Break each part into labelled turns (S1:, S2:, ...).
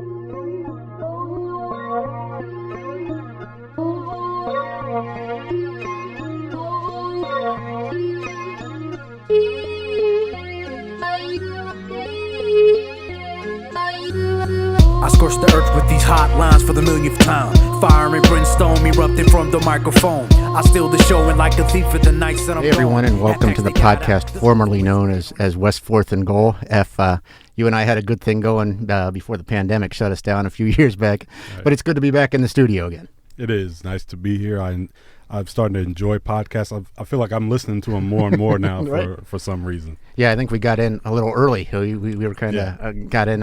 S1: I scorch the earth with these hot lines for the millionth time. Fire and brimstone erupting from the microphone. I steal the show and like a thief in the night.
S2: Hey everyone, and welcome to the podcast formerly known as West 4th and Goal. You and I had a good thing going before the pandemic shut us down a few years back, right. But it's good to be back in the studio again.
S3: It is nice to be here. I'm starting to enjoy podcasts. I feel like I'm listening to them more and more now right. for some reason.
S2: Yeah, I think we got in a little early. We were kind of got in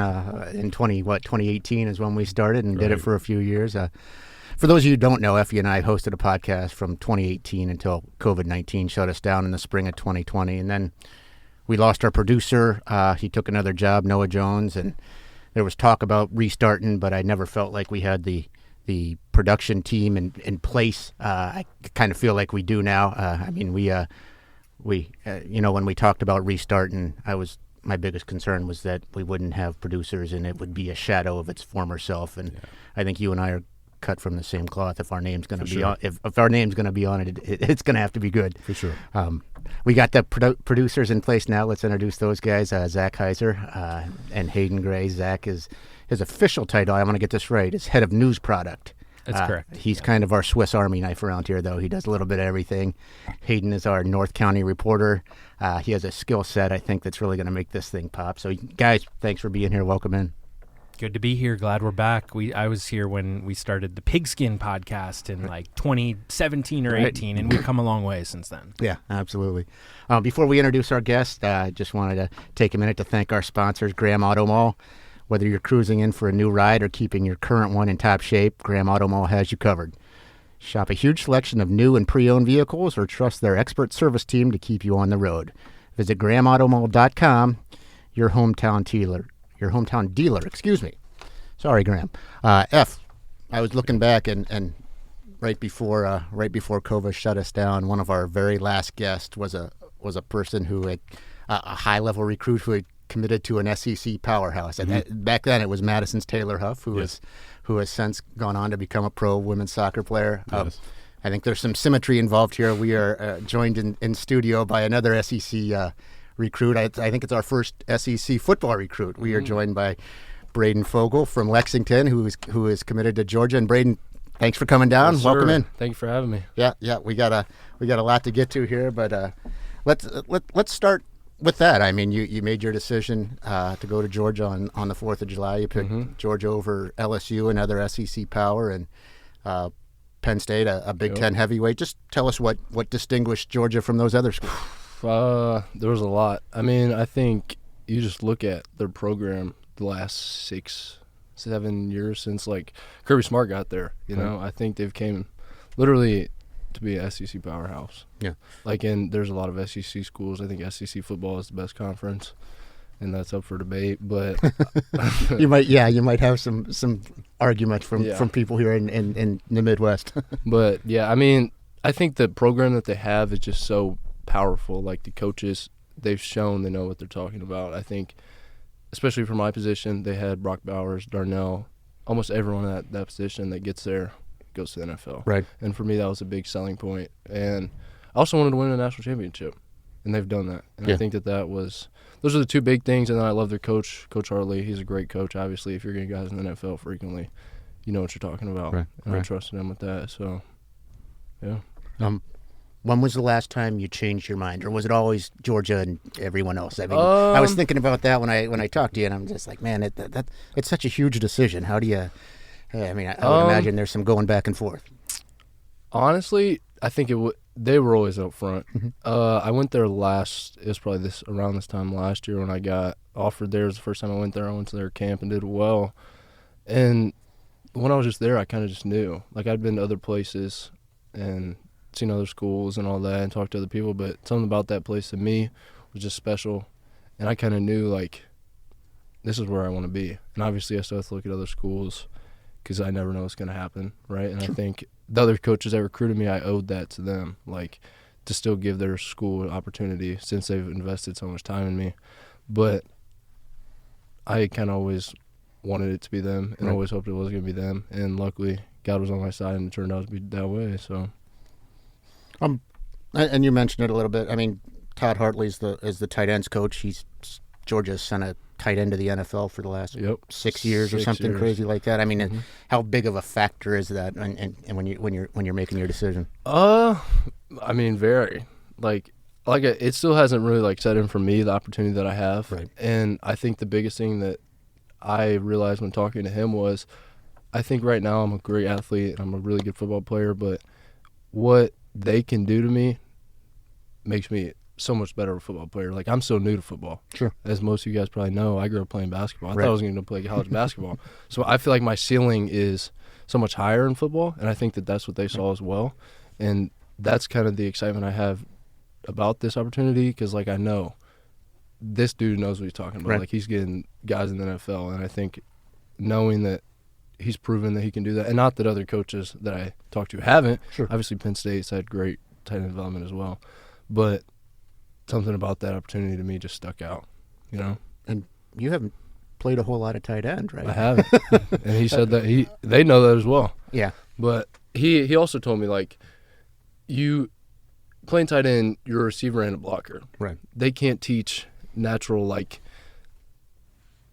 S2: 2018 is when we started and did it for a few years. For those of you who don't know, Effie and I hosted a podcast from 2018 until COVID-19 shut us down in the spring of 2020. And then we lost our producer. He took another job, Noah Jones, and there was talk about restarting, but I never felt like we had the production team in place. I kind of feel like we do now. I mean, we when we talked about restarting, my biggest concern was that we wouldn't have producers and it would be a shadow of its former self. And I think you and I are cut from the same cloth. If our name's going to be on, if our name's going to be on it, it's going to have to be good.
S3: For sure.
S2: We got the producers in place now. Let's introduce those guys. Zach Heiser and Hayden Gray. Zach is his official title. I want to get this right. Is head of news product.
S4: That's correct.
S2: He's kind of our Swiss Army knife around here, though. He does a little bit of everything. Hayden is our North County reporter. He has a skill set, I think, that's really going to make this thing pop. So, guys, thanks for being here. Welcome in.
S4: Good to be here. Glad we're back. I was here when we started the Pigskin podcast in like 2017 or 18, and we've come a long way since then.
S2: Yeah, absolutely. Before we introduce our guest, I just wanted to take a minute to thank our sponsors, Graham Auto Mall. Whether you're cruising in for a new ride or keeping your current one in top shape, Graham Auto Mall has you covered. Shop a huge selection of new and pre-owned vehicles or trust their expert service team to keep you on the road. Visit GrahamAutomall.com, your hometown dealer. Excuse me. Sorry, Graham. I was looking back and right before COVID shut us down, one of our very last guests was a person who had a high-level recruit who had committed to an SEC powerhouse. And back then it was Madison's Taylor Huff, who has since gone on to become a pro women's soccer player.
S3: Yes.
S2: I think there's some symmetry involved here. We are joined in studio by another SEC recruit. I think it's our first SEC football recruit. We are joined by Brayden Fogle from Lexington, who is committed to Georgia. And Brayden, thanks for coming down.
S5: Yes,
S2: welcome in.
S5: Thank you for having me.
S2: Yeah, we got a lot to get to here, but let's start with that. I mean, you made your decision to go to Georgia on the 4th of July. You picked Georgia over LSU, another SEC power, and Penn State, a Big Ten heavyweight. Just tell us what distinguished Georgia from those other schools.
S5: There was a lot. I mean, I think you just look at their program the last 6-7 years since, like, Kirby Smart got there. You know, I think they've came literally to be an SEC powerhouse.
S2: Yeah.
S5: And there's a lot of SEC schools. I think SEC football is the best conference, and that's up for debate. But
S2: you might have some arguments from people here in the Midwest.
S5: But yeah, I mean, I think the program that they have is just so powerful. Like, the coaches, they've shown they know what they're talking about. I think, especially for my position, they had Brock Bowers, Darnell, almost everyone at that position that gets there goes to the NFL.
S2: Right.
S5: And for me, that was a big selling point. And I also wanted to win a national championship, and they've done that. And I think those are the two big things. And then I love their coach, Coach Hartley. He's a great coach. Obviously, if you're getting guys in the NFL frequently, you know what you're talking about.
S2: Right.
S5: And I trusted him with that. So, yeah.
S2: When was the last time you changed your mind, or was it always Georgia and everyone else? I mean, I was thinking about that when I talked to you, and I'm just like, man, it's such a huge decision. How do you? I mean, I would imagine there's some going back and forth.
S5: Honestly, I think they were always up front. I went there it was probably around this time last year when I got offered there. It was the first time I went there. I went to their camp and did well. And when I was just there, I kind of just knew. Like, I'd been to other places and seen other schools and all that and talked to other people, but something about that place to me was just special. And I kind of knew, like, this is where I want to be. And obviously I still have to look at other schools because I never know what's going to happen, right? And I think the other coaches that recruited me, I owed that to them, like, to still give their school an opportunity since they've invested so much time in me. But I kind of always wanted it to be them and always hoped it was going to be them. And luckily, God was on my side, and it turned out to be that way. So,
S2: and you mentioned it a little bit. I mean, Todd Hartley is the tight ends coach. He's Georgia's sent a tight end to the NFL for the last 6 years or something crazy like that. I mean, how big of a factor is that? And when you're making your decision?
S5: I mean, very it still hasn't really set in for me the opportunity that I have.
S2: Right.
S5: And I think the biggest thing that I realized when talking to him was, I think right now I'm a great athlete and I'm a really good football player, but what they can do to me makes me so much better of a football player. I'm so new to football.
S2: Sure.
S5: As most of you guys probably know, I grew up playing basketball. I thought I was going to play college basketball. So I feel like my ceiling is so much higher in football, and I think that that's what they saw as well. And that's kind of the excitement I have about this opportunity, because I know this dude knows what he's talking about.
S2: Right.
S5: He's getting guys in the NFL, and I think knowing that he's proven that he can do that, and not that other coaches that I talked to haven't.
S2: Sure.
S5: Obviously, Penn State's had great tight end development as well, but something about that opportunity to me just stuck out,
S2: And you haven't played a whole lot of tight end, right?
S5: I haven't. And he said that they know that as well.
S2: Yeah.
S5: But he also told me, you playing tight end, you're a receiver and a blocker.
S2: Right.
S5: They can't teach natural,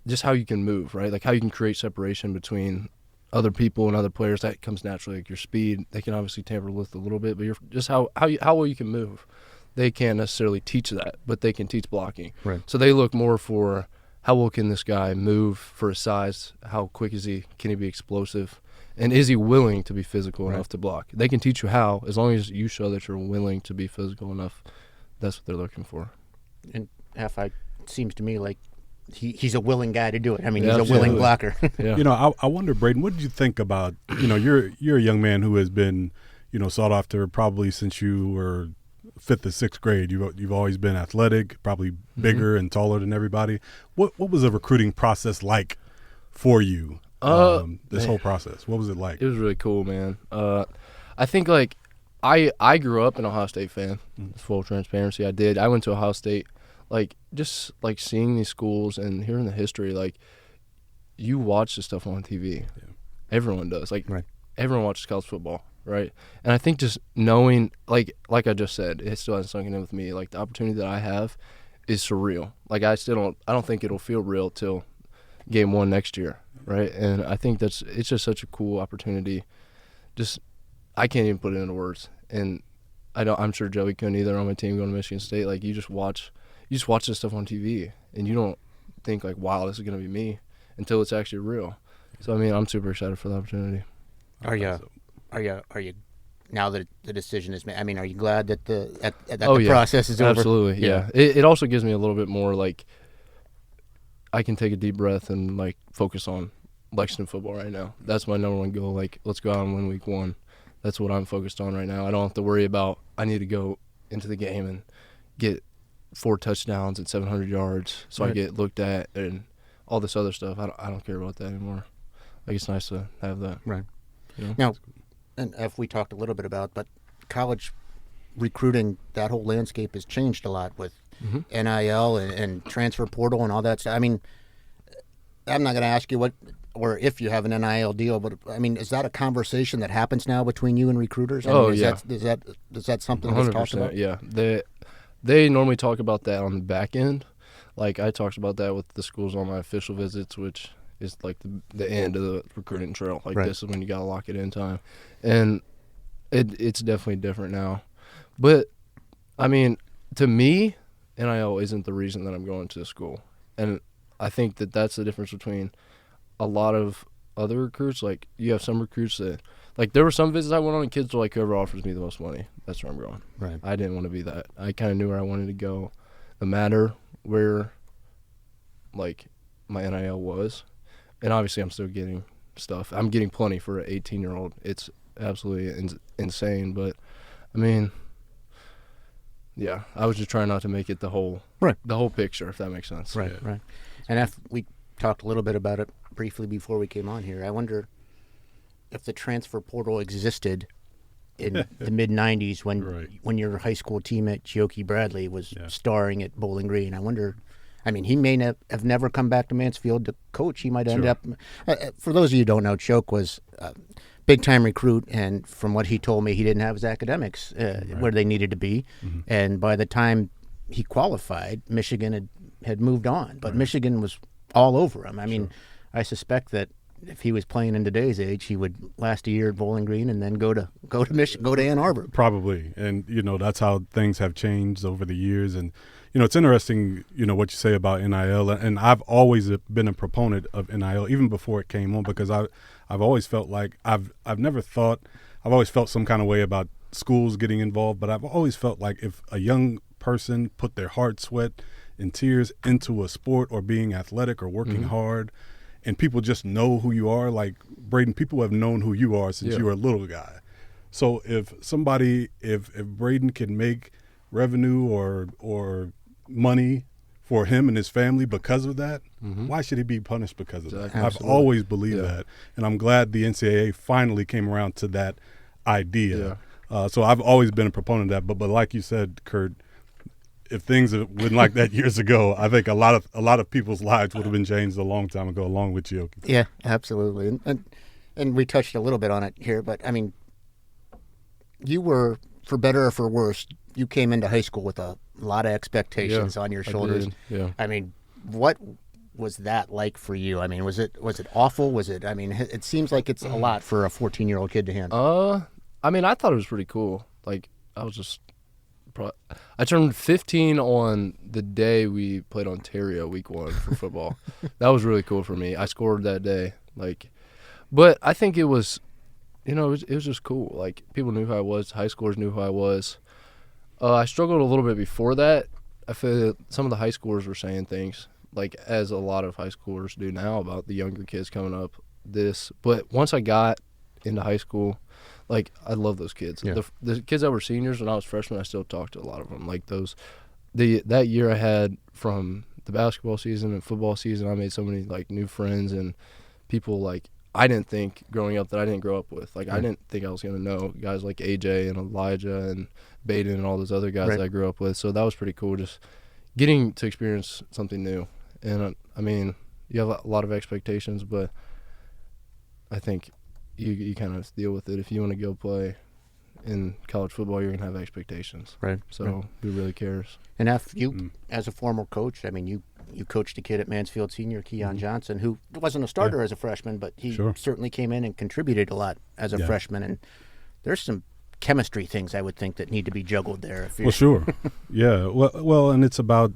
S5: just how you can move, right? How you can create separation between other people and other players. That comes naturally. Your speed, they can obviously tamper with a little bit, but you're just how well you can move. They can't necessarily teach that, but they can teach blocking.
S2: Right.
S5: So they look more for how well can this guy move for his size, how quick is he, can he be explosive, and is he willing to be physical enough to block? They can teach you how, as long as you show that you're willing to be physical enough. That's what they're looking for.
S2: And Half-Eye seems to me like he's a willing guy to do it. I mean,
S5: Yeah,
S2: he's a willing blocker.
S5: Yeah.
S3: I wonder, Brayden, what did you think about, you're a young man who has been, sought after probably since you were 5th or 6th grade. You've always been athletic, probably bigger and taller than everybody. What was the recruiting process like for you? This whole process, what was it like?
S5: It was really cool, man. I think I grew up an Ohio State fan. Full transparency, I did. I went to Ohio State. Just seeing these schools and hearing the history, you watch the stuff on TV. Yeah. Everyone does.
S2: Right.
S5: Everyone watches college football, right? And I think just knowing, like I just said, it still hasn't sunk in with me. The opportunity that I have is surreal. I don't think it'll feel real till game 1 next year, right? And I think it's just such a cool opportunity. Just, I can't even put it into words. And I'm sure Joey couldn't either on my team going to Michigan State. You just watch this stuff on TV, and you don't think wow, this is going to be me until it's actually real. So I mean, I'm super excited for the opportunity.
S2: Are you now that the decision is made? I mean, are you glad that the process is over?
S5: Absolutely, yeah. It also gives me a little bit more I can take a deep breath and focus on Lexington football right now. That's my number one goal. Let's go out and win week 1. That's what I'm focused on right now. I don't have to worry about I need to go into the game and get 4 touchdowns and 700 yards so I get looked at and all this other stuff. I don't care about that anymore. It's nice to have that.
S2: Right. Now, and if we talked a little bit about, but college recruiting, that whole landscape has changed a lot with NIL and transfer portal and all that stuff. I mean, I'm not going to ask you what or if you have an NIL deal, but I mean, is that a conversation that happens now between you and recruiters? Is that something that's talked about?
S5: Yeah. They normally talk about that on the back end. I talked about that with the schools on my official visits, which is the end of the recruiting trail. This is when you got to lock it in time. And it's definitely different now. But, I mean, to me, NIL isn't the reason that I'm going to school. And I think that that's the difference between a lot of other recruits. You have some recruits that there were some visits I went on and kids were whoever offers me the most money, that's where I'm going.
S2: Right.
S5: I didn't want to be that. I kind of knew where I wanted to go, no matter where my NIL was. And obviously I'm still getting stuff. I'm getting plenty for an 18-year-old. It's absolutely insane. But, I mean, yeah, I was just trying not to make it the whole picture, if that makes sense.
S2: Right. And if we talked a little bit about it briefly before we came on here, I wonder if the transfer portal existed in the mid-'90s when your high school team at Geokie Bradley was starring at Bowling Green. I wonder I mean, he may have never come back to Mansfield to coach. He might end
S3: Sure.
S2: up. For those of you who don't know, Choke was a big-time recruit, and from what he told me, he didn't have his academics where they needed to be.
S3: Mm-hmm.
S2: And by the time he qualified, Michigan had moved on. But Michigan was all over him. I mean, I suspect that if he was playing in today's age, he would last a year at Bowling Green and then go to Michigan, go to Ann Arbor.
S3: Probably. And, that's how things have changed over the years. And, it's interesting, what you say about NIL. And I've always been a proponent of NIL, even before it came on, because I've always felt like I've always felt some kind of way about schools getting involved. But I've always felt like if a young person put their heart, sweat, and tears into a sport or being athletic or working hard, and people just know who you are, like Brayden, people have known who you are since you were a little guy. So if Brayden can make revenue or money for him and his family because of that, why should he be punished because of that? I've always believed that, and I'm glad the NCAA finally came around to that idea. So I've always been a proponent of that. But like you said, Curt, if things went like that years ago, I think a lot of people's lives would have been changed a long time ago, along with you.
S2: Yeah, absolutely. And we touched a little bit on it here, but I mean, you were, for better or for worse, you came into high school with a lot of expectations on your shoulders. I mean, what was that like for you? I mean, was it awful? Was it? I mean, it seems like it's a lot for a 14-year-old kid to handle.
S5: I mean, I thought it was pretty cool. Like, I turned 15 on the day we played Ontario week 1 for football. That was really cool for me. I scored that day. But I think it was, it was just cool. Like, people knew who I was. High schoolers knew who I was. I struggled a little bit before that. I feel that some of the high schoolers were saying things, like as a lot of high schoolers do now, about the younger kids coming up. But once I got into high school, like, I love those kids.
S2: Yeah.
S5: The kids that were seniors when I was freshman, I still talk to a lot of them. Like that year I had from the basketball season and football season, I made so many new friends and people I didn't think growing up that I didn't grow up with. I didn't think I was going to know guys like AJ and Elijah and Brayden and all those other guys that I grew up with. So that was pretty cool, just getting to experience something new. And I mean, you have a lot of expectations, but I think you kind of deal with it. If you want to go play in college football, you're going to have expectations.
S2: Right.
S5: So who really cares?
S2: And you, as a former coach, I mean, you coached a kid at Mansfield Senior, Keon Johnson, who wasn't a starter as a freshman, but he certainly came in and contributed a lot as a freshman. And there's some chemistry things I would think that need to be juggled there.
S3: Well, sure. Yeah. Well, and it's about,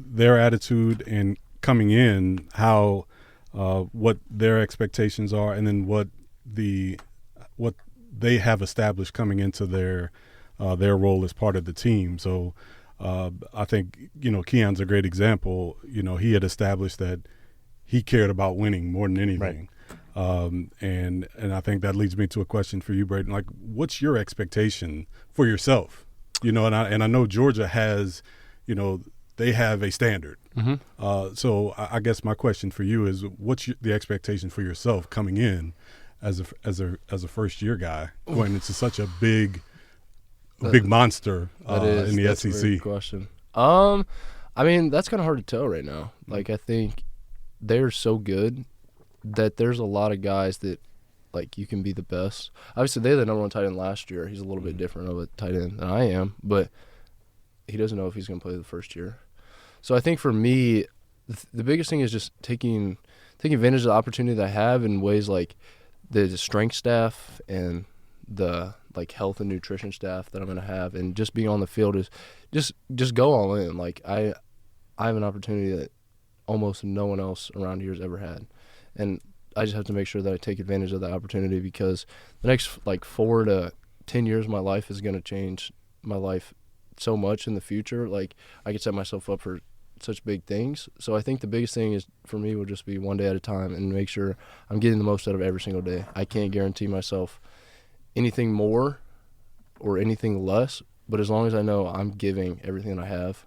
S3: their attitude and coming in, how what their expectations are, and then what they have established coming into their role as part of the team. So I think Keon's a great example. He had established that he cared about winning more than anything. And I think that leads me to a question for you, Brayden. Like, what's your expectation for yourself? And I know Georgia has, they have a standard. So I guess my question for you is, what's the expectation for yourself coming in as a first year guy going into such a big monster in the
S5: that's
S3: SEC?
S5: A very good question. I mean, that's kind of hard to tell right now. I think they're so good that there's a lot of guys that you can be the best. Obviously, they had the number 1 tight end last year. He's a little bit different of a tight end than I am, but he doesn't know if he's going to play the first year. So I think for me, the biggest thing is just taking advantage of the opportunity that I have in ways like the strength staff and the health and nutrition staff that I'm going to have, and just being on the field is just go all in. I have an opportunity that almost no one else around here has ever had, and I just have to make sure that I take advantage of that opportunity, because the next 4 to 10 years of my life is going to change my life so much in the future. I could set myself up for such big things. So I think the biggest thing is for me will just be one day at a time and make sure I'm getting the most out of every single day. I can't guarantee myself anything more or anything less, but as long as I know I'm giving everything I have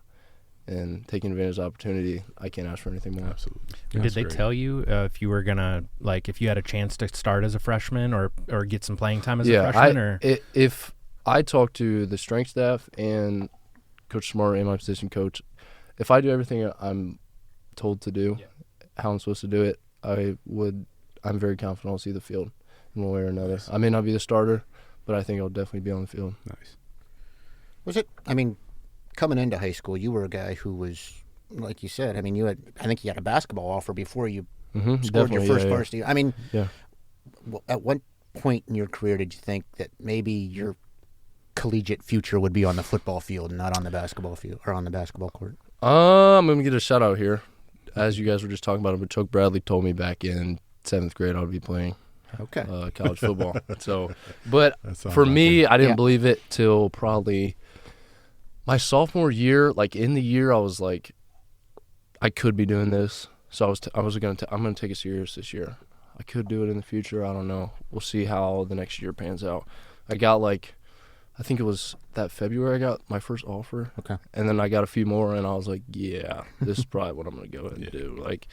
S5: and taking advantage of the opportunity, I can't ask for anything more.
S3: Absolutely.
S4: Did they tell you if you were gonna if you had a chance to start as a freshman or get some playing time as a freshman? If
S5: I talked to the strength staff and Coach Smart and my position coach, if I do everything I'm told to do, how I'm supposed to do it, I'm very confident I'll see the field in one way or another. Nice. I may not be the starter, but I think I'll definitely be on the field.
S3: Nice.
S2: Was it, I mean, coming into high school, you were a guy who was, like you said, I mean, I think you had a basketball offer before you scored your first varsity. I mean, at what point in your career did you think that maybe your collegiate future would be on the football field and not on the basketball field or on the basketball court?
S5: I'm going to get a shout out here. As you guys were just talking about it, but Chuck Bradley told me back in 7th grade I would be playing college football. So, but for me, I didn't believe it till probably my sophomore year. Like in the year, I was like, I could be doing this. So I'm going to take it serious this year. I could do it in the future. I don't know. We'll see how the next year pans out. I got I think it was that February I got my first offer.
S2: Okay.
S5: And then I got a few more, and I was like, yeah, this is probably what I'm going to go ahead and do. Like,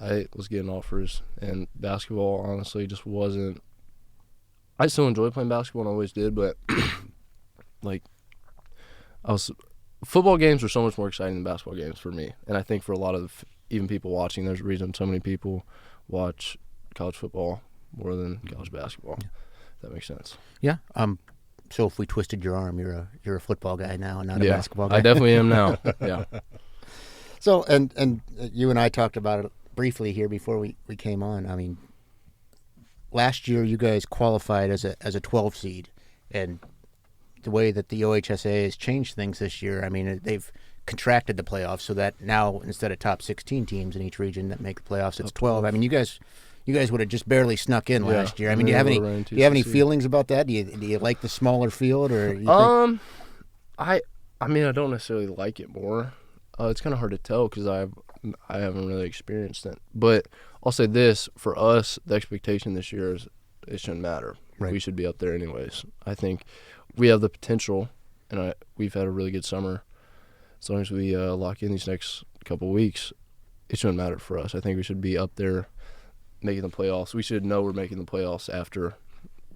S5: I was getting offers, and basketball, honestly, just wasn't – I still enjoy playing basketball, and I always did, but, football games were so much more exciting than basketball games for me. And I think for a lot of even people watching, there's a reason so many people watch college football more than college basketball. Yeah. If that makes sense.
S2: Yeah. So if we twisted your arm, you're a football guy now and not a basketball guy.
S5: I definitely am now. Yeah.
S2: So and you and I talked about it briefly here before we came on. I mean, last year you guys qualified as a 12 seed, and the way that the OHSAA has changed things this year, I mean, they've contracted the playoffs so that now instead of top 16 teams in each region that make the playoffs, it's 12. I mean, you guys would have just barely snuck in last year. I mean, do you have any feelings about that? Do you like the smaller field, or you
S5: I mean, I don't necessarily like it more. It's kind of hard to tell because I haven't really experienced it. But I'll say this, for us, the expectation this year is it shouldn't matter. Right. We should be up there anyways. I think we have the potential, and we've had a really good summer. As long as we lock in these next couple of weeks, it shouldn't matter for us. I think we should be up there making the playoffs. We should know we're making the playoffs after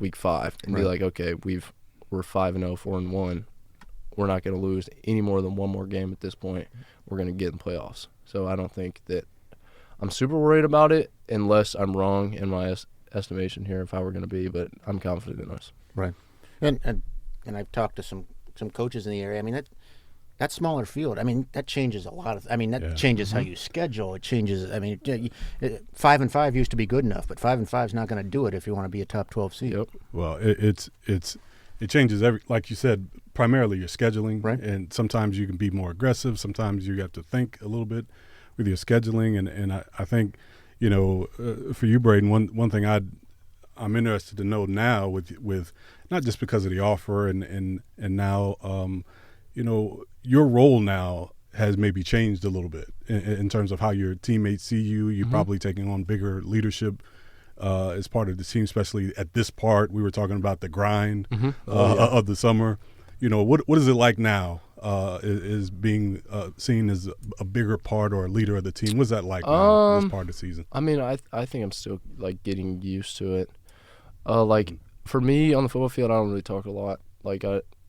S5: week 5 and be like, okay, we're 5-0, 4-1. We're not going to lose any more than one more game at this point. We're going to get in the playoffs. So I don't think that I'm super worried about it unless I'm wrong in my estimation here of how we're going to be, but I'm confident in us.
S2: Right. And I've talked to some coaches in the area. I mean, that smaller field, I mean, that changes a lot. That changes how you schedule. It changes. I mean, 5-5 used to be good enough, but 5-5 is not going to do it if you want to be a top 12 seed.
S5: Yep.
S3: Well, it changes like you said, primarily your scheduling,
S2: right? And
S3: sometimes you can be more aggressive. Sometimes you have to think a little bit with your scheduling. And I think, for you, Brayden, one thing I'm interested to know now with not just because of the offer and now. Your role now has maybe changed a little bit in terms of how your teammates see you. You're probably taking on bigger leadership as part of the team, especially at this part. We were talking about the grind of the summer. What is it like now is being seen as a bigger part or a leader of the team? What's that like now, this part of the season?
S5: I mean, I think I'm still, getting used to it. For me, on the football field, I don't really talk a lot.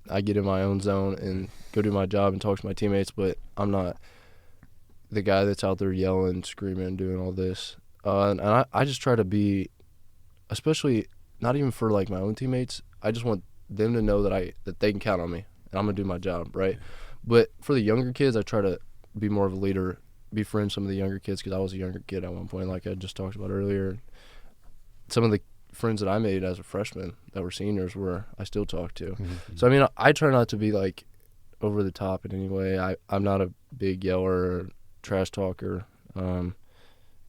S5: I get in my own zone and go do my job and talk to my teammates, but I'm not the guy that's out there yelling, screaming, doing all this. And I just try to be, especially not even for my own teammates. I just want them to know that they can count on me and I'm gonna do my job, right? But for the younger kids, I try to be more of a leader, befriend some of the younger kids because I was a younger kid at one point, like I just talked about earlier. Some of the friends that I made as a freshman that were seniors I still talk to. Mm-hmm. So, I mean, I try not to be, over the top in any way. I'm not a big yeller or trash talker.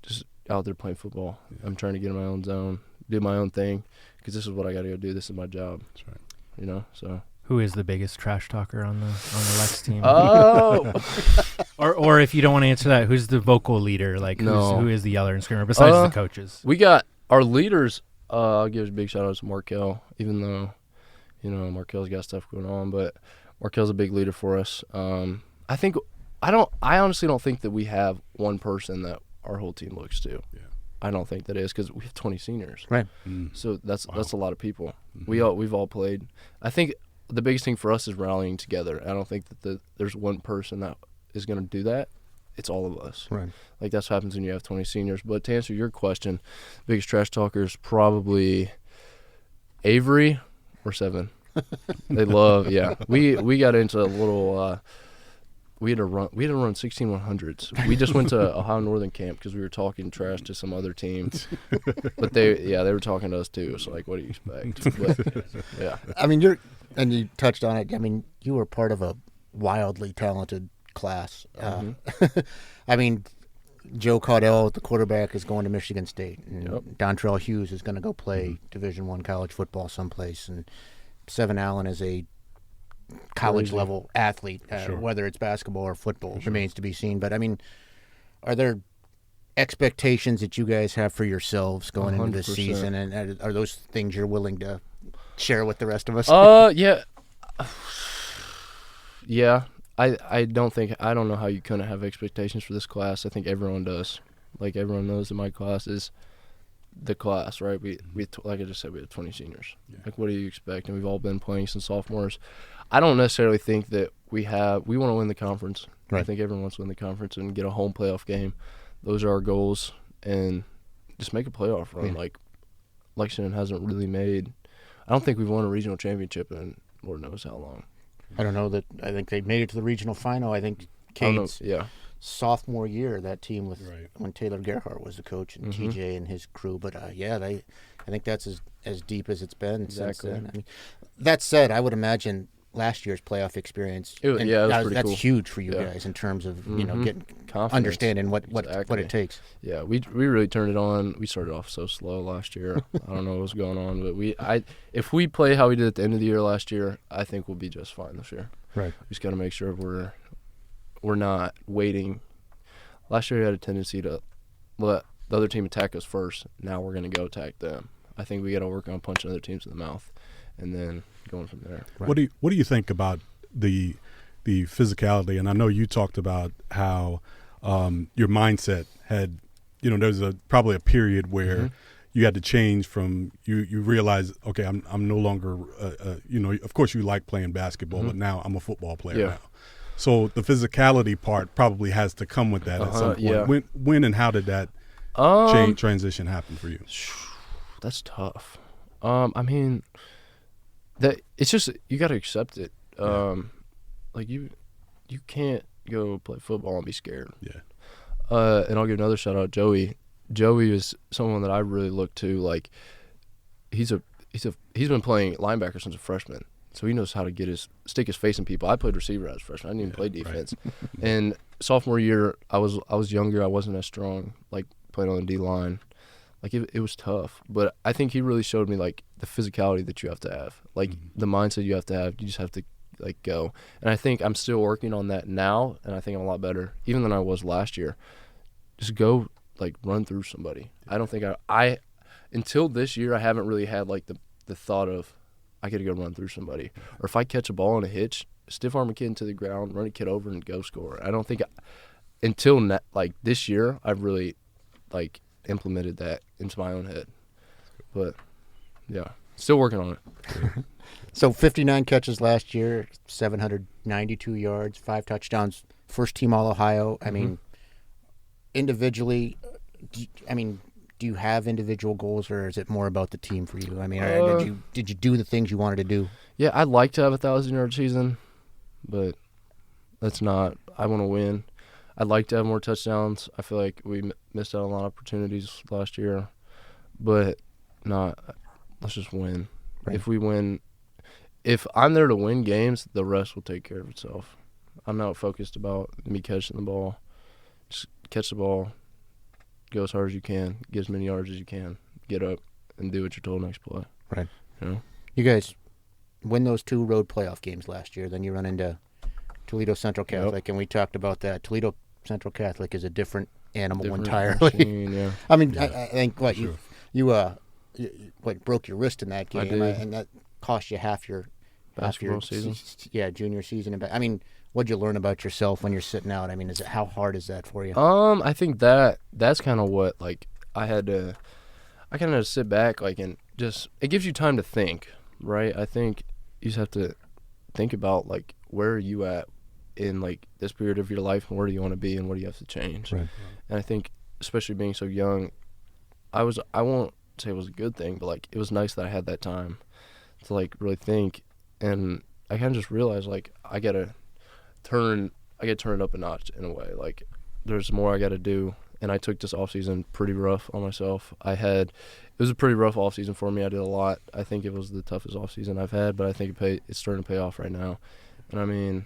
S5: Just out there playing football. Yeah. I'm trying to get in my own zone, do my own thing, because this is what I got to go do. This is my job.
S3: That's right.
S5: So.
S4: Who is the biggest trash talker on the Lex team?
S5: Oh.
S4: or if you don't want to answer that, who's the vocal leader? Who is the yeller and screamer besides the coaches?
S5: We got our leaders. I'll give a big shout out to Markel, even though, Markel's got stuff going on, but Markel's a big leader for us. I honestly don't think that we have one person that our whole team looks to.
S3: Yeah.
S5: I don't think that is because we have 20 seniors.
S2: Right.
S5: So that's a lot of people. Mm-hmm. We've all played. I think the biggest thing for us is rallying together. I don't think that there's one person that is going to do that, it's all of us.
S2: Right.
S5: Like, that's what happens when you have 20 seniors. But to answer your question, biggest trash talker is probably Avery or Seven. They love, yeah. We got into a little we had to run 16-100s. We just went to Ohio Northern camp because we were talking trash to some other team. But they were talking to us too. So, like, what do you expect? But, yeah.
S2: I mean, and you touched on it. I mean, you were part of a wildly talented class. I mean, Joe Caudell, the quarterback, is going to Michigan State, and Dontrell Hughes is going to go play Division I college football someplace, and Seven Allen is a college-level athlete, whether it's basketball or football, remains to be seen. But, I mean, are there expectations that you guys have for yourselves going into this
S5: 100%.
S2: season, and are those things you're willing to share with the rest of us?
S5: Yeah. Yeah. I don't know how you couldn't have expectations for this class. I think everyone does. Like, everyone knows that my class is the class, right? We like I just said, we have 20 seniors. Yeah. Like, what do you expect? And we've all been playing since sophomores. I don't necessarily think that we want to win the conference. Right. I think everyone wants to win the conference and get a home playoff game. Those are our goals, and just make a playoff run. Like, Lexington hasn't really made – I don't think we've won a regional championship in Lord knows how long.
S2: I don't know that. I think they made it to the regional final. I think Cade's sophomore year, that team with when Taylor Gerhardt was the coach and TJ and his crew. But I think that's as deep as it's been since then. I mean, that said, I would imagine last year's playoff experience.
S5: It was pretty cool.
S2: That's huge for you guys in terms of getting confidence, understanding what it takes.
S5: Yeah, we really turned it on. We started off so slow last year. I don't know what was going on, but if we play how we did at the end of the year last year, I think we'll be just fine this year.
S2: Right.
S5: We just got to make sure we're not waiting. Last year we had a tendency to let the other team attack us first. Now we're going to go attack them. I think we got to work on punching other teams in the mouth, and then going from there.
S3: Right. What do you think about the physicality? And I know you talked about how your mindset had, there's probably a period where you had to change from you realize, okay, I'm no longer of course you like playing basketball, but now I'm a football player now. So the physicality part probably has to come with that at some point.
S5: Yeah.
S3: When and how did that transition happen for you?
S5: That's tough. I mean, that it's just you got to accept it. Like you can't go play football and be scared.
S3: Yeah.
S5: And I'll give another shout out, Joey. Joey is someone that I really look to. Like, he's been playing linebacker since a freshman, so he knows how to stick his face in people. I played receiver as a freshman. I didn't even play defense. Right. And sophomore year, I was younger. I wasn't as strong, like playing on the D line. Like, it was tough, but I think he really showed me, like, the physicality that you have to have, like the mindset you have to have. You just have to, like, go. And I think I'm still working on that now, and I think I'm a lot better, even than I was last year. Just go, like, run through somebody. I don't think I until this year, I haven't really had, like, the thought of I got to go run through somebody. Or if I catch a ball in a hitch, stiff arm a kid into the ground, run a kid over, and go score. I don't think until like this year, I've really, like, implemented that into my own head. But yeah, still working on it.
S2: So 59 catches last year, 792 yards, 5 touchdowns, first team All-Ohio. I mean, individually, do you have individual goals, or is it more about the team for you? I mean, did you do the things you wanted to do?
S5: Yeah, I'd like to have a 1,000-yard season, but that's not. I want to win. I'd like to have more touchdowns. I feel like we missed out on a lot of opportunities last year, but let's just win. Right. If we win, if I'm there to win games, the rest will take care of itself. I'm not focused about me catching the ball. Just catch the ball, go as hard as you can, get as many yards as you can, get up, and do what you're told next play.
S2: Right.
S5: You know?
S2: You guys win those 2 road playoff games last year, then you run into Toledo Central Catholic, and we talked about that. Toledo Central Catholic is a different animal entirely.
S5: Machine, yeah.
S2: I mean, I think you broke your wrist in that game, and that cost you half your
S5: basketball season.
S2: Yeah, junior season. I mean, what'd you learn about yourself when you're sitting out? I mean, how hard is that for you?
S5: I think that's kind of what, like, I kind of had to sit back, like, and just it gives you time to think, right? I think you just have to think about, like, where are you at in like this period of your life and where do you want to be and what do you have to change.
S2: Right.
S5: And I think especially being so young, I won't say it was a good thing, but like it was nice that I had that time to like really think, and I kind of just realized like I get turned up a notch in a way. Like there's more I got to do, and I took this offseason pretty rough on myself. It was a pretty rough offseason for me. I did a lot. I think it was the toughest offseason I've had, but I think it's starting to pay off right now. And I mean,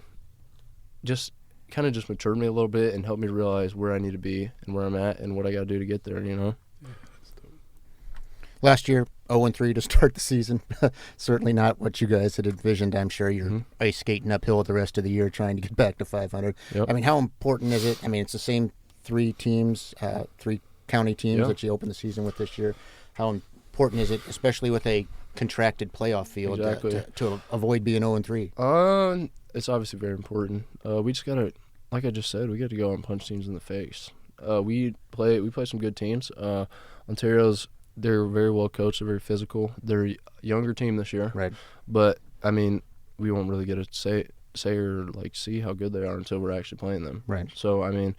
S5: just kind of just matured me a little bit and helped me realize where I need to be and where I'm at and what I got to do to get there, you know?
S2: Last year, 0-3 to start the season. Certainly not what you guys had envisioned. I'm sure you're ice skating uphill the rest of the year trying to get back to 500.
S5: Yep.
S2: I mean, how important is it? I mean, it's the same three county teams that you open the season with this year. How important is it, especially with a contracted playoff field, to avoid being 0-3?
S5: It's obviously very important. We just got to, like I just said, we got to go out and punch teams in the face. We play some good teams. Ontario's, they're very well coached. They're very physical. They're a younger team this year.
S2: Right.
S5: But, I mean, we won't really get to say or, like, see how good they are until we're actually playing them.
S2: Right.
S5: So, I mean,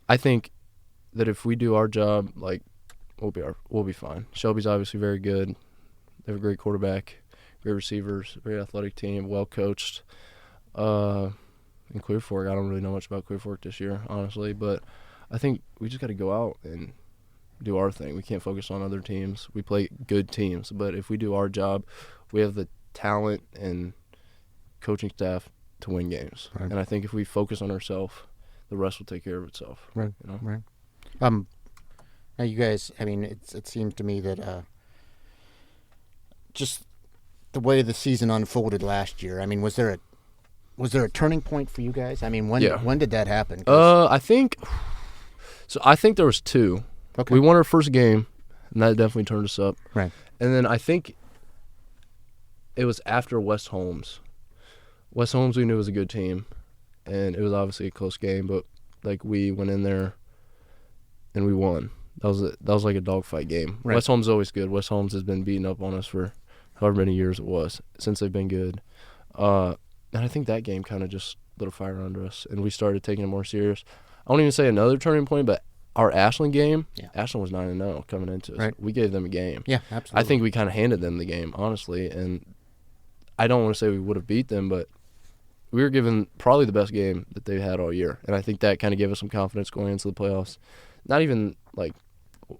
S5: I think that if we do our job, like, we'll be fine. Shelby's obviously very good. They have a great quarterback, great receivers, very athletic team, well coached. In Clear Fork, I don't really know much about Clear Fork this year, honestly, but I think we just got to go out and do our thing. We can't focus on other teams. We play good teams, but if we do our job, we have the talent and coaching staff to win games. Right. And I think if we focus on ourselves, the rest will take care of itself.
S2: Right.
S5: You know?
S2: Right. Now you guys, I mean, it seems to me that just the way the season unfolded last year. I mean, was there a turning point for you guys? I mean, when did that happen?
S5: I think there was two.
S2: Okay.
S5: We won our first game, and that definitely turned us up.
S2: Right.
S5: And then I think it was after West Holmes. West Holmes we knew was a good team, and it was obviously a close game, but like we went in there and we won. That was like a dogfight game.
S2: Right.
S5: West Holmes is always good. West Holmes has been beating up on us for however many years it was since they've been good. And I think that game kind of just lit a fire under us, and we started taking it more serious. I won't even say another turning point, but our Ashland game, Ashland was 9-0 coming into us.
S2: Right.
S5: We gave them a game.
S2: Yeah, absolutely.
S5: I think we kind of handed them the game, honestly, and I don't want to say we would have beat them, but we were given probably the best game that they had all year, and I think that kind of gave us some confidence going into the playoffs. Not even, like,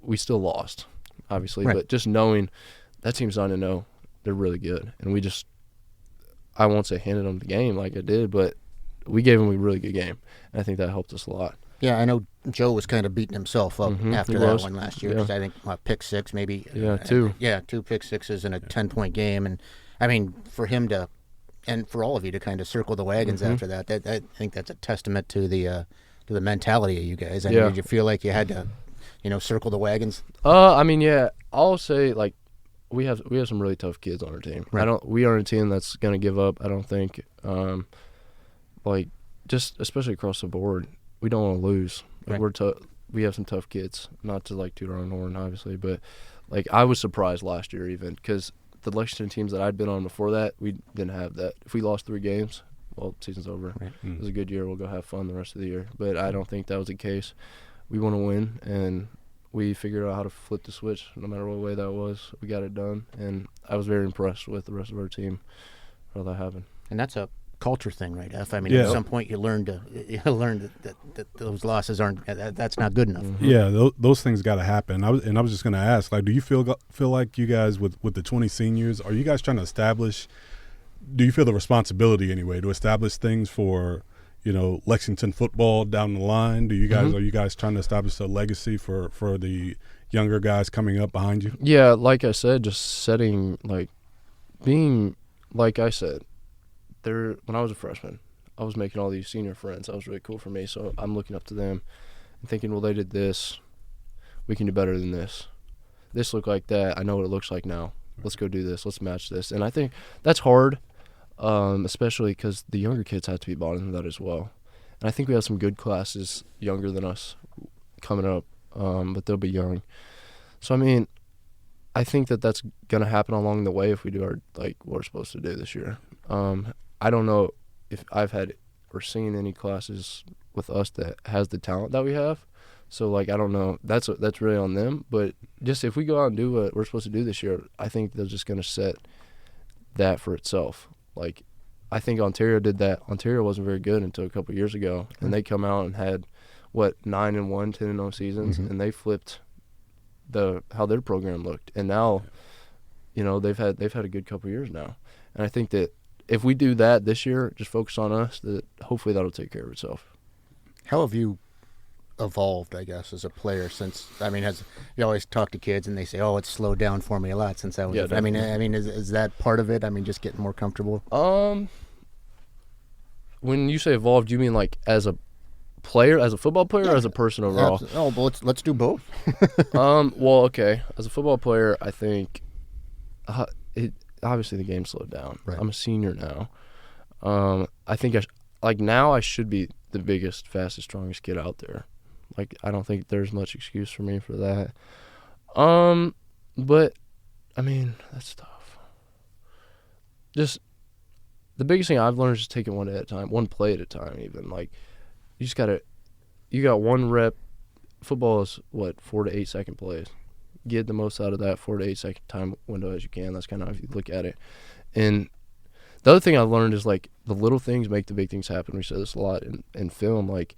S5: we still lost, obviously, but just knowing that team's 9-0, they're really good, and we just, I won't say handed them the game like I did, but we gave them a really good game, and I think that helped us a lot.
S2: Yeah, I know Joe was kind of beating himself up after that one last year because I think pick six maybe.
S5: Yeah, two.
S2: Two pick sixes in a 10-point game, and I mean for him to, and for all of you to kind of circle the wagons after that. I think that's a testament to the mentality of you guys. I mean, did you feel like you had to, circle the wagons?
S5: I mean, yeah, I'll say like we have some really tough kids on our team. Right. We aren't a team that's gonna give up. I don't think. Like just especially across the board. We don't want to lose. Like we're tough. We have some tough kids. Not to like toot our own horn, obviously, but like I was surprised last year even because the Lexington teams that I'd been on before that, we didn't have that. If we lost 3 games, well, season's over. Right. It was a good year. We'll go have fun the rest of the year. But I don't think that was the case. We want to win, and we figured out how to flip the switch no matter what way that was. We got it done, and I was very impressed with the rest of our team how that happened.
S2: And that's a culture thing, right, F? I mean, at some point you learn that those losses aren't. That's not good enough.
S3: Mm-hmm. Yeah, those things got to happen. I was just going to ask, like, do you feel like you guys with the 20 seniors, are you guys trying to establish? Do you feel the responsibility anyway to establish things for Lexington football down the line? Do you guys are you guys trying to establish a legacy for the younger guys coming up behind you?
S5: Yeah, like I said, just setting being like I said. When I was a freshman, I was making all these senior friends. That was really cool for me. So I'm looking up to them and thinking, well, they did this. We can do better than this. This looked like that. I know what it looks like now. Let's go do this. Let's match this. And I think that's hard, especially because the younger kids have to be bought into that as well. And I think we have some good classes younger than us coming up, but they'll be young. So, I mean, I think that's going to happen along the way if we do what we're supposed to do this year. I don't know if I've had or seen any classes with us that has the talent that we have. So, like, I don't know. That's really on them. But just if we go out and do what we're supposed to do this year, I think they're just going to set that for itself. Like, I think Ontario did that. Ontario wasn't very good until a couple of years ago, and they come out and had, 9-1, 10-0 seasons, and they flipped how their program looked. And now, they've had a good couple of years now. And I think that if we do that this year, just focus on us, that hopefully that'll take care of itself.
S2: How have you evolved, I guess, as a player since? I mean, you always talk to kids and they say, "Oh, it's slowed down for me a lot since I was."
S5: Yeah,
S2: I mean, is that part of it? I mean, just getting more comfortable.
S5: When you say evolved, you mean like as a player, as a football player, or as a person overall?
S2: Oh, well, let's do both.
S5: Well, okay. As a football player, I think obviously the game slowed down.
S2: Right.
S5: I'm a senior now. I think now I should be the biggest, fastest, strongest kid out there. Like, I don't think there's much excuse for me for that. But I mean, that's tough. Just the biggest thing I've learned is just take it one day at a time, one play at a time. Even like you got one rep. Football is 4 to 8 second plays. Get the most out of that 4 to 8 second time window as you can. That's kind of how you look at it. And the other thing I've learned is, like, the little things make the big things happen. We say this a lot in film. Like,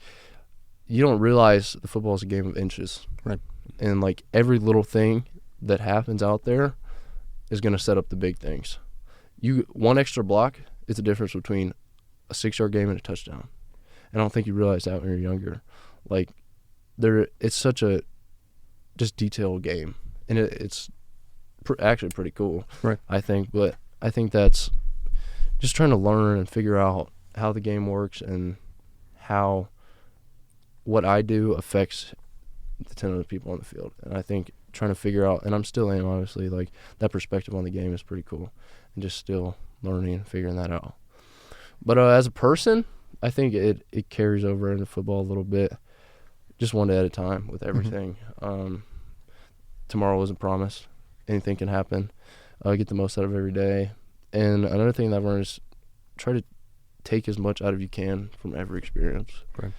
S5: you don't realize the football is a game of inches.
S2: Right.
S5: And, like, every little thing that happens out there is going to set up the big things. One extra block is the difference between a 6-yard game and a touchdown. And I don't think you realize that when you're younger. Like, it's such a just detailed game. And it's actually pretty cool,
S2: right?
S5: I think. But I think that's just trying to learn and figure out how the game works and how what I do affects the 10 other people on the field. And I think trying to figure out, and I'm still obviously, like, that perspective on the game is pretty cool. And just still learning and figuring that out. But as a person, I think it carries over into football a little bit, just one day at a time with everything. Tomorrow isn't promised. Anything can happen. Get the most out of every day. And another thing that I've learned is try to take as much out of you can from every experience.
S2: Right.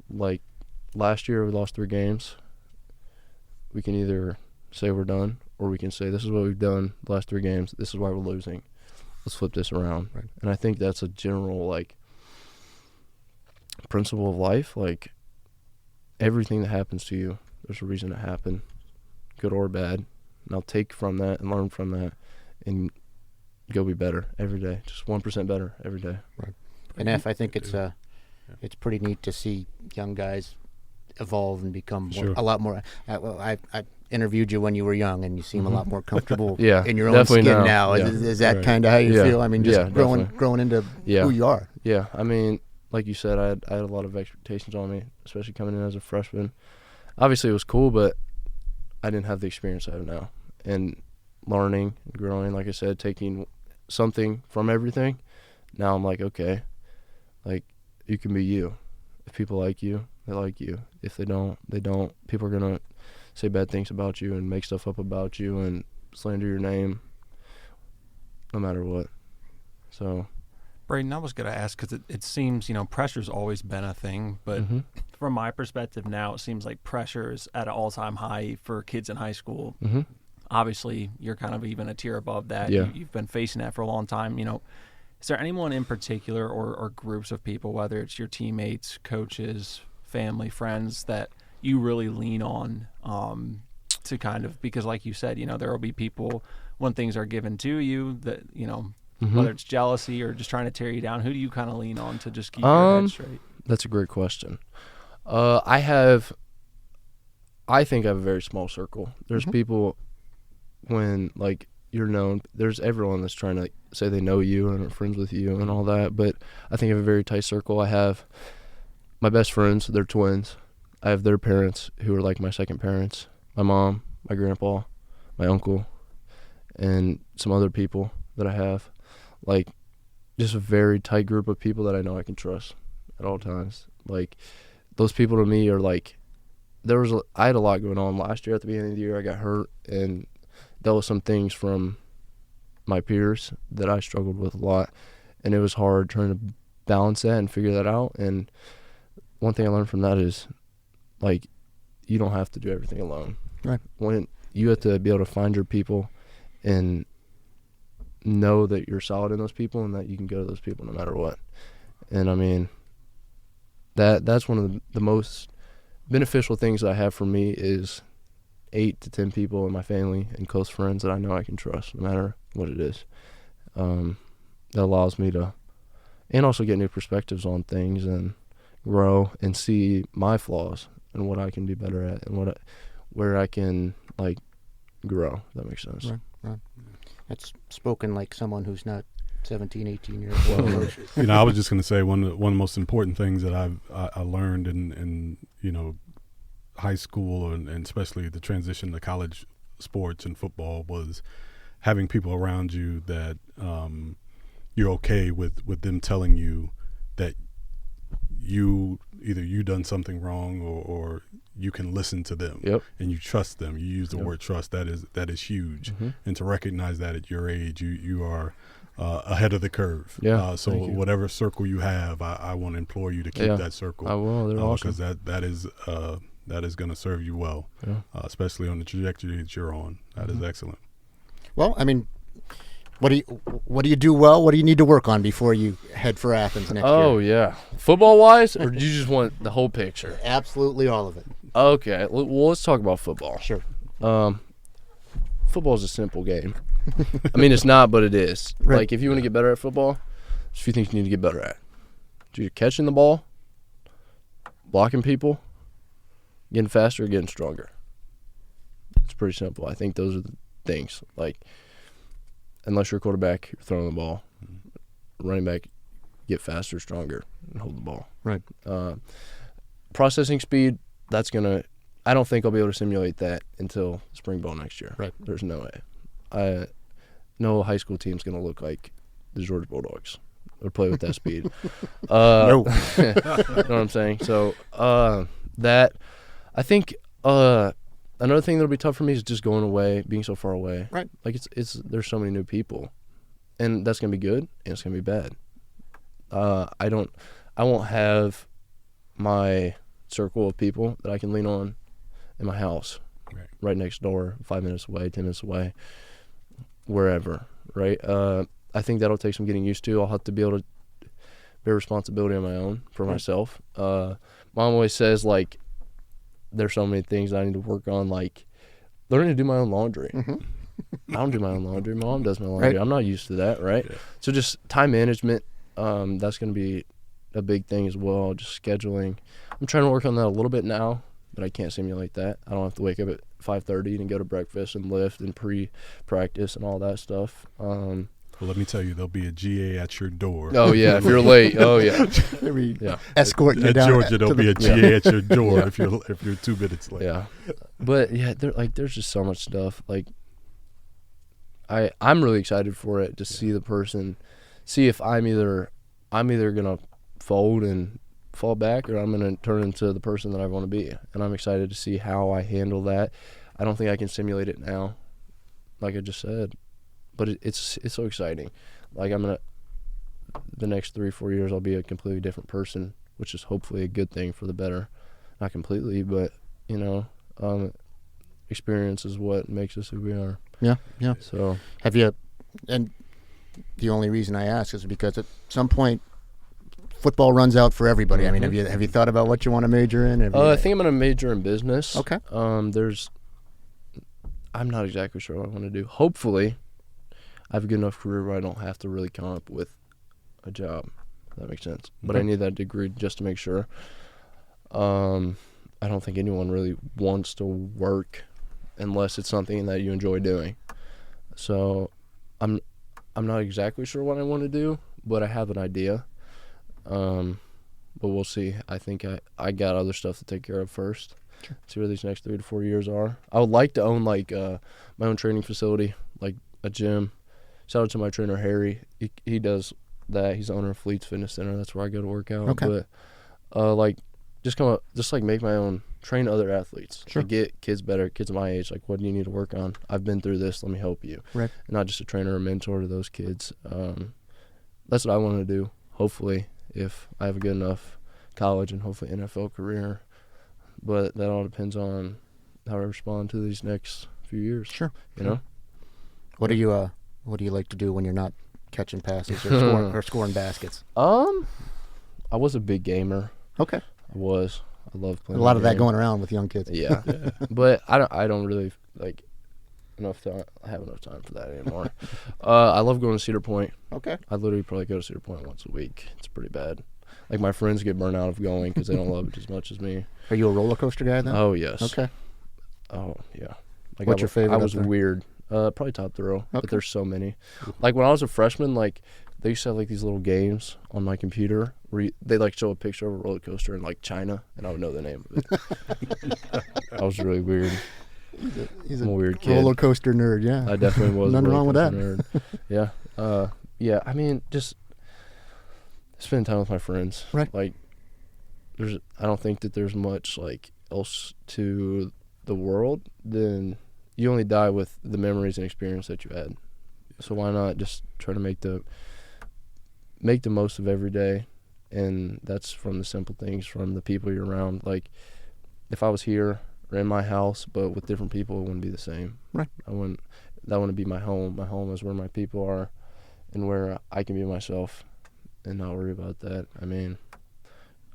S5: Like, last year we lost 3 games. We can either say we're done, or we can say this is what we've done the last 3 games. This is why we're losing. Let's flip this around.
S2: Right.
S5: And I think that's a general, like, principle of life. Like, everything that happens to you, there's a reason it happened, good or bad. And I'll take from that and learn from that and go be better every day, just 1% better every day.
S2: Right. And I think it's pretty neat to see young guys evolve and become a lot more. I interviewed you when you were young, and you seem a lot more comfortable in your own skin now.
S5: Yeah.
S2: Is that kind of how you feel? I mean, just growing into who you are.
S5: Yeah, I mean, like you said, I had a lot of expectations on me, especially coming in as a freshman. Obviously, it was cool, but I didn't have the experience I have now. And learning, growing, like I said, taking something from everything. Now I'm like, okay, like, you can be you. If people like you, they like you. If they don't, they don't. People are going to say bad things about you and make stuff up about you and slander your name no matter what. So,
S6: Brayden, I was going to ask, because it seems, pressure's always been a thing, but from my perspective now, it seems like pressure is at an all-time high for kids in high school. Obviously, you're kind of even a tier above that.
S5: Yeah.
S6: You've been facing that for a long time. Is there anyone in particular or groups of people, whether it's your teammates, coaches, family, friends, that you really lean on to kind of, because like you said, there will be people when things are given to you that, whether it's jealousy or just trying to tear you down, who do you kind of lean on to just keep your head straight?
S5: That's a great question. I think I have a very small circle. There's people when, like, you're known, there's everyone that's trying to say they know you and are friends with you and all that, but I think I have a very tight circle. I have my best friends, they're twins. I have their parents who are like my second parents, my mom, my grandpa, my uncle, and some other people that I have. Like, just a very tight group of people that I know I can trust at all times. Like, those people to me are like, I had a lot going on last year. At the beginning of the year, I got hurt and dealt with some things from my peers that I struggled with a lot, and it was hard trying to balance that and figure that out. And one thing I learned from that is, like, you don't have to do everything alone.
S2: Right.
S5: When you have to be able to find your people and know that you're solid in those people and that you can go to those people no matter what. And, I mean, that's one of the most beneficial things I have for me is 8 to 10 people in my family and close friends that I know I can trust no matter what it is. That allows me to, and also get new perspectives on things and grow and see my flaws and what I can do better at and where I can, like, grow. If that makes sense.
S2: Right. That's spoken like someone who's not 17, 18 years old.
S3: I was just going to say one of the most important things that I learned in high school and especially the transition to college sports and football was having people around you that you're okay with them telling you that you done something wrong or you can listen to them.
S5: Yep.
S3: And you trust them. You use the word trust. That is huge.
S5: Mm-hmm.
S3: And to recognize that at your age, you are ahead of the curve.
S5: Yeah.
S3: So whatever circle you have, I want to implore you to keep that circle.
S5: I will. They're awesome.
S3: Because that is going to serve you well, especially on the trajectory that you're on. That is excellent.
S2: Well, I mean, what do you do well? What do you need to work on before you head for Athens next year?
S5: Oh, yeah. Football-wise, or do you just want the whole picture?
S2: Absolutely all of it.
S5: Okay. Well, let's talk about football.
S2: Sure.
S5: Football is a simple game. I mean, it's not, but it is.
S2: Right.
S5: Like, if you want to get better at football, there's a few things you need to get better at. You're catching the ball, blocking people, getting faster, getting stronger. It's pretty simple. I think those are the things. Like, unless you're a quarterback, you're throwing the ball. Running back, get faster, stronger, and hold the ball.
S2: Right.
S5: Processing speed, that's going to – I don't think I'll be able to simulate that until spring ball next year.
S2: Right.
S5: There's no way. No high school team's going to look like the Georgia Bulldogs or play with that speed.
S2: No.
S5: You know what I'm saying? So that – I think another thing that'll be tough for me is just going away, being so far away.
S2: Right.
S5: Like it's there's so many new people, and that's gonna be good and it's gonna be bad. I won't have my circle of people that I can lean on in my house, right next door, 5 minutes away, 10 minutes away, wherever. Right. I think that'll take some getting used to. I'll have to be able to bear responsibility on my own for myself. Mom always says, like, there's so many things I need to work on, like learning to do my own laundry. Mm-hmm. I don't do my own laundry. Mom does my laundry. Right. I'm not used to that, right? Yeah. So just time management, that's going to be a big thing as well, just scheduling. I'm trying to work on that a little bit now, but I can't simulate that. I don't have to wake up at 5:30 and go to breakfast and lift and pre-practice and all that stuff.
S3: Well, let me tell you, there'll be a GA at your door.
S5: Oh, yeah, if you're late. Oh, yeah.
S2: Escort you
S3: at
S2: down.
S3: Georgia, there'll be a GA at your door if you're 2 minutes late.
S5: Yeah. But, yeah, there's just so much stuff. Like, I'm really excited for it to see the person, see if I'm either going to fold and fall back or I'm going to turn into the person that I want to be. And I'm excited to see how I handle that. I don't think I can simulate it now, like I just said. But it's so exciting. Like, the next 3-4 years, I'll be a completely different person, which is hopefully a good thing for the better. Not completely, but, experience is what makes us who we are.
S2: Yeah, yeah.
S5: So,
S2: have you, and the only reason I ask is because at some point, football runs out for everybody. Mm-hmm. I mean, have you thought about what you want to major in?
S5: I think I'm going to major in business.
S2: Okay.
S5: I'm not exactly sure what I want to do. Hopefully, I have a good enough career where I don't have to really come up with a job. If that makes sense. Mm-hmm. But I need that degree just to make sure. I don't think anyone really wants to work unless it's something that you enjoy doing. So I'm not exactly sure what I want to do, but I have an idea. But we'll see. I think I got other stuff to take care of first. Sure. See where these next 3 to 4 years are. I would like to own my own training facility, like a gym. Shout out to my trainer Harry. He does that. He's the owner of Fleets Fitness Center. That's where I go to work out.
S2: Okay.
S5: But just make my own, train other athletes.
S2: Sure.
S5: To get kids better, kids my age. Like, what do you need to work on? I've been through this. Let me help you.
S2: Right.
S5: And not just a trainer or mentor to those kids. That's what I want to do. Hopefully, if I have a good enough college and hopefully NFL career. But that all depends on how I respond to these next few years.
S2: Sure.
S5: You know?
S2: What do you like to do when you're not catching passes or scoring baskets?
S5: I was a big gamer.
S2: Okay.
S5: I love playing.
S2: A lot of that
S5: game.
S2: going around with young kids.
S5: Yeah. But I don't really like enough time. I have enough time for that anymore. I love going to Cedar Point.
S2: Okay.
S5: I literally probably go to Cedar Point once a week. It's pretty bad. Like my friends get burnt out of going because they don't love it as much as me.
S2: Are you a roller coaster guy then?
S5: Oh yes.
S2: Okay.
S5: Oh yeah. Like
S2: What's your favorite?
S5: I was
S2: up there?
S5: weird. Probably Top Thrill,
S2: Okay.
S5: but there's so many. Like when I was a freshman, like they used to have like these little games on my computer where they like show a picture of a roller coaster in like China, and I would know the name of it. I was really weird.
S2: He's
S5: I'm a weird kid.
S2: roller coaster nerd. Yeah.
S5: I definitely was.
S2: Nothing
S5: a
S2: wrong with
S5: roller
S2: that.
S5: coaster nerd. Yeah. Yeah. I mean, just spend time with my friends.
S2: Right.
S5: Like, I don't think that there's much like else to the world than you only die with the memories and experience that you had. So why not just try to make the most of every day? And that's from the simple things, from the people you're around. Like, if I was here or in my house, but with different people, it wouldn't be the same.
S2: Right.
S5: That wouldn't be my home. My home is where my people are and where I can be myself and not worry about that. I mean,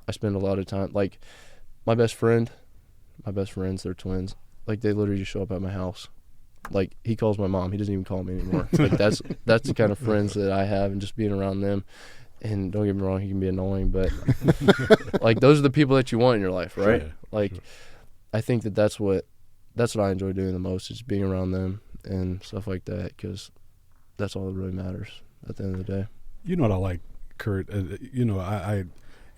S5: I spend a lot of time, like, my best friends, they're twins. Like, they literally just show up at my house. Like, he calls my mom. He doesn't even call me anymore. Like, that's the kind of friends that I have, and just being around them. And don't get me wrong, he can be annoying, but like, those are the people that you want in your life, right?
S3: Sure,
S5: like,
S3: sure.
S5: I think that's what I enjoy doing the most, is being around them and stuff like that, because that's all that really matters at the end of the day.
S3: You know what I like, Curt? I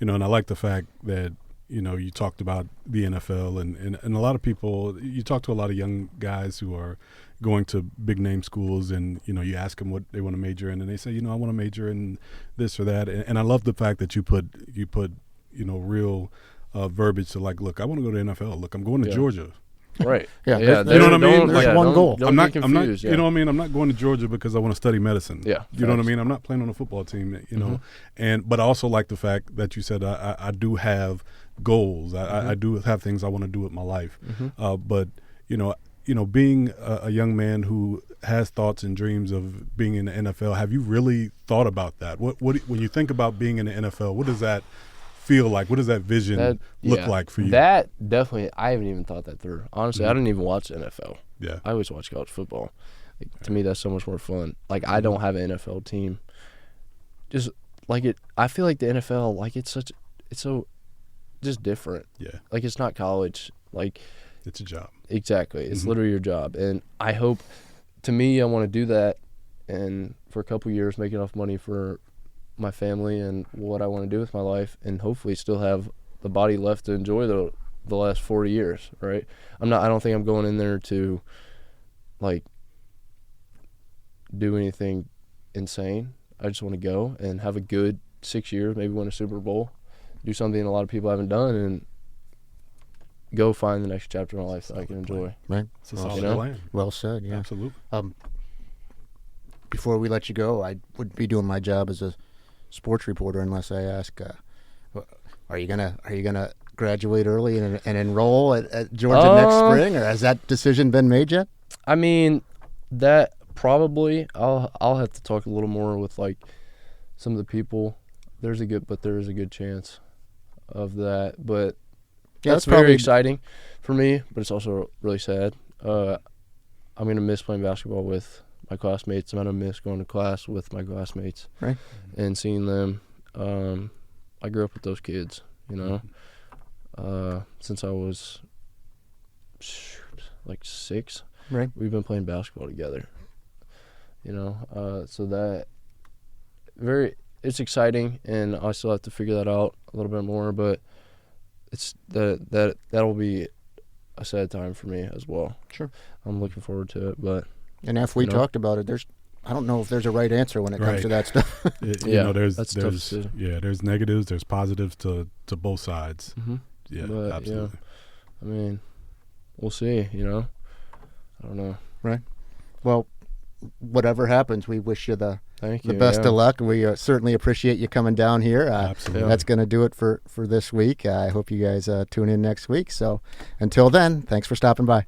S3: and I like the fact that, you talked about the NFL and a lot of people, you talk to a lot of young guys who are going to big name schools, and, you ask them what they want to major in, and they say, I want to major in this or that. And I love the fact that you put real verbiage to, like, look, I want to go to NFL. Look, I'm going to Georgia.
S5: Right.
S2: Yeah,
S5: Yeah.
S2: there's-
S3: You know what I mean?
S2: There's one goal.
S5: Don't
S3: I'm not,
S5: be confused.
S3: you know what I mean? I'm not going to Georgia because I want to study medicine.
S5: Yeah,
S3: You know what I
S5: facts.
S3: mean? I'm not playing on a football team,
S5: Mhm.
S3: but I also like the fact that you said I do have goals. I do have things I want to do with my life. But, being a young man who has thoughts and dreams of being in the NFL, have you really thought about that? When you think about being in the NFL, what does that feel like? What does that vision look like for you?
S5: That definitely, I haven't even thought that through. Honestly, I didn't even watch the NFL.
S3: Yeah.
S5: I always watch college football. Like, to me, that's so much more fun. Like, I don't have an NFL team. Just like it, I feel like the NFL, like, it's so just different.
S3: Yeah.
S5: Like, it's not college. Like,
S3: It's a job.
S5: exactly. It's literally your job. And I hope, to me, I want to do that and for a couple years make enough money for my family and what I want to do with my life, and hopefully still have the body left to enjoy the last 40 years, right? I don't think I'm going in there to, like, do anything insane. I just want to go and have a good 6 years, maybe win a Super Bowl, do something a lot of people haven't done, and go find the next chapter of my life that I can enjoy.
S2: Right.
S3: It's a solid
S5: know?
S3: plan.
S2: Well said. Yeah.
S3: Absolutely.
S2: Before we let you go, I would be doing my job as a sports reporter unless I ask, are you gonna graduate early and enroll at Georgia next spring, or has that decision been made yet?
S5: I mean, that probably I'll have to talk a little more with, like, some of the people. There is a good chance of that, but
S2: Yeah,
S5: that's
S2: that's probably
S5: very exciting for me. But it's also really sad. I'm gonna miss playing basketball with my classmates. I'm gonna miss going to class with my classmates,
S2: Right.
S5: and seeing them. I grew up with those kids, since I was like 6.
S2: Right.
S5: We've been playing basketball together, so that it's exciting, and I still have to figure that out a little bit more, but it's that'll be a sad time for me as well.
S2: Sure.
S5: I'm looking forward to it, but
S2: And if we talked about it, I don't know if there's a right answer when it comes to that stuff.
S3: There's
S5: that's a tough decision.
S3: there's negatives, there's positives to both sides. Yeah,
S5: But,
S3: absolutely.
S5: I mean, we'll see, I don't know.
S2: Right. Well, whatever happens, we wish you the
S5: Thank you.
S2: The best
S5: yeah.
S2: of luck. We certainly appreciate you coming down here.
S3: Absolutely.
S2: That's going to do it for this week. I hope you guys tune in next week. So until then, thanks for stopping by.